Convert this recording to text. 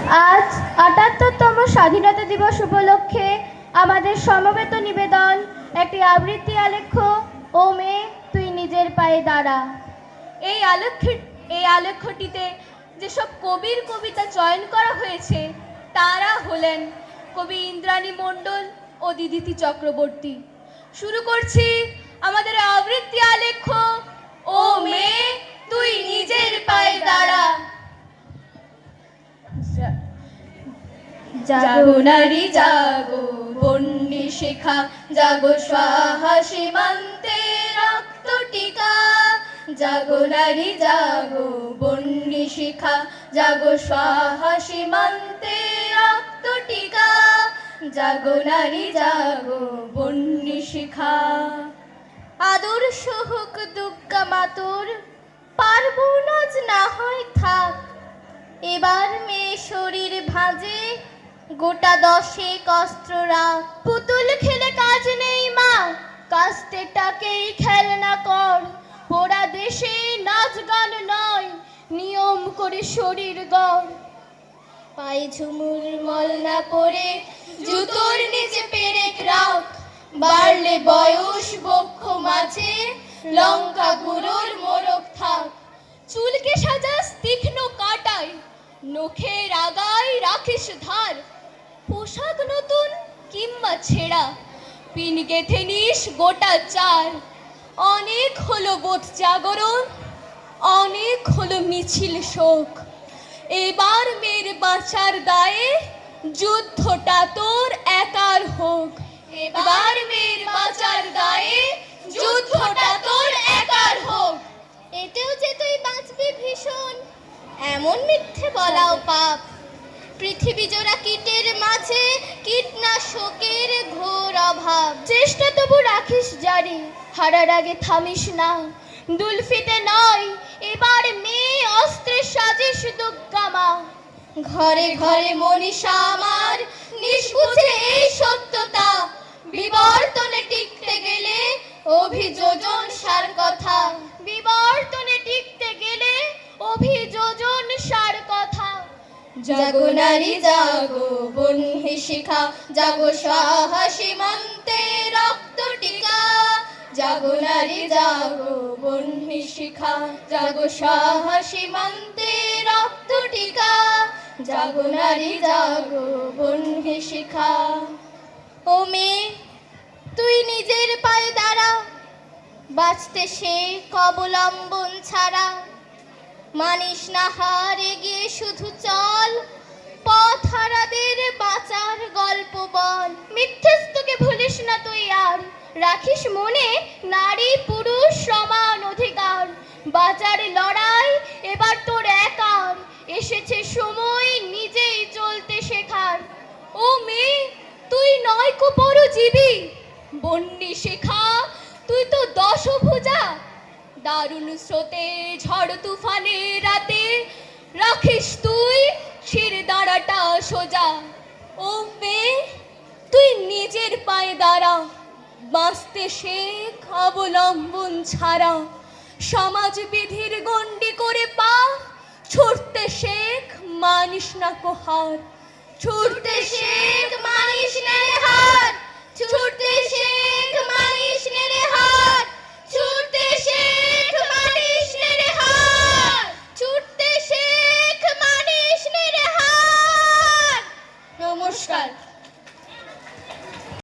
আজ ৭৮তম স্বাধীনতা দিবস উপলক্ষে আমাদের সমবেত নিবেদন একটি আবৃত্তি আলেখ্য ও মেয়ে তুই নিজের পায়ে দাঁড়া। এই আলেখ্যটিতে যেসব কবির কবিতা চয়ন করা হয়েছে তারা হলেন কবি ইন্দ্রাণী মণ্ডল ও দিদিতি চক্রবর্তী। শুরু করছি আমাদের আবৃত্তি আলেখ্য ও মেয়ে তুই নিজের পায়ে দাঁড়া। জাগো নারী জাগো বন্যী শিখা, জাগো স্বাহা সীমান্তে রক্ত টিকা। জাগো নারী জাগো বন্যী শিখা, জাগো স্বাহা সীমান্তে রক্ত টিকা। জাগো নারী জাগো বন্যী শিখা। আদর্শ হোক দুর্গা মাতুর, পার্বণ আজ না হয় থাক। এবার মেয়ে শরীর ভাঁজে গোটা 10 অস্ত্র রাখ। পুতুল খেলে কাজ নেই মা, কাস্তেটাকেই খেলনা কর। পোড়া দেশে নাচ গান নয়, নিয়ম করে শরীর গড়। পায়ে ঝুমুর মল না পরে জুতোর নিচে পেরেক রাখ। বাড়লে বয়স বক্ষ মাঝে লঙ্কা গুঁড়োর মোরক থাক। চুলকে সাজাস তীক্ষ্ণ কাটায়, নখের আগায় রাখিস ধার। পোশাক নতুন কিংবা ছেঁড়া, পিন গেথে নিস গোটা 4। অনেক হলো বোধ জাগরণ, অনেক হলো মিছিল শোক। এবার মেয়ের বাঁচার দায়ে যুদ্ধটা তোর একার হোক। এবার মেয়ের বাঁচার দায়ে যুদ্ধটা তোর একার হোক। এতেও যে তুই বাঁচবি ভীষণ, এমন মিথ্যে বলাও পাপ। পৃথিবী জোড়া কীটের মাঝে কীটনাশকের ঘোর অভাব। চেষ্টা তবু রাখিস জারি, হারার আগে থামিস না। দুলফিতে নয় এবার মেয়ে অস্ত্রের সাজিস দুর্গা মা। ঘরে ঘরে মনীষা আমার নিষ্কুচে এই সত্যতা। বিবর্তনে টিকতে গেলে অভিযোজন সার কথা। বিবর্তনে টিকতে গেলে অভিযোজন সার কথা। জাগো নারী জাগো বন্যী শিখা, জাগো স্বাহা সীমান্তে রক্ত টিকা। জাগো নারী জাগো বন্যী শিখা, জাগো স্বাহা সীমান্তে রক্ত টিকা। জাগো নারী জাগো বন্যী শিখা। ও মেয়ে তুই নিজের পায়ে দাঁড়া, বাঁচতে শেখ অবলম্বন ছাড়া। মানিস না হার, এগিয়ে শুধু চল। পথ হারাদের বাঁচার গল্প বল। মিথ্যেস্তকে ভুলিস না তুই আর, রাখিস মনে নারী পুরুষ সমান অধিকার। বাঁচার লড়াই এবার তোর একার, এসেছে সময় নিজেই চলতে শেখার। ও মেয়ে তুই নয় কো পরজীবী, বন্যী শিখা তুই তো 10 ভুজা। দারুণ স্রোতে ঝড় তুফানে রাতে রাখিস তুই শির দাঁড়াটা সোজা। ও মেয়ে তুই নিজের পায়ে দাঁড়া, বাঁচতে শেখ অবলম্বন ছাড়া। সমাজ বিধির গণ্ডি করে পা, ছুটতে শেখ মানিস না কো হার। ছুটতে শেখ মানিস না রে হার, ছুটতে শেখ মানিস না রে হার। ছুটতে শেখ মানিস না রে হার, ছুটতে শেখ মানিস না রে হার। নমস্কার।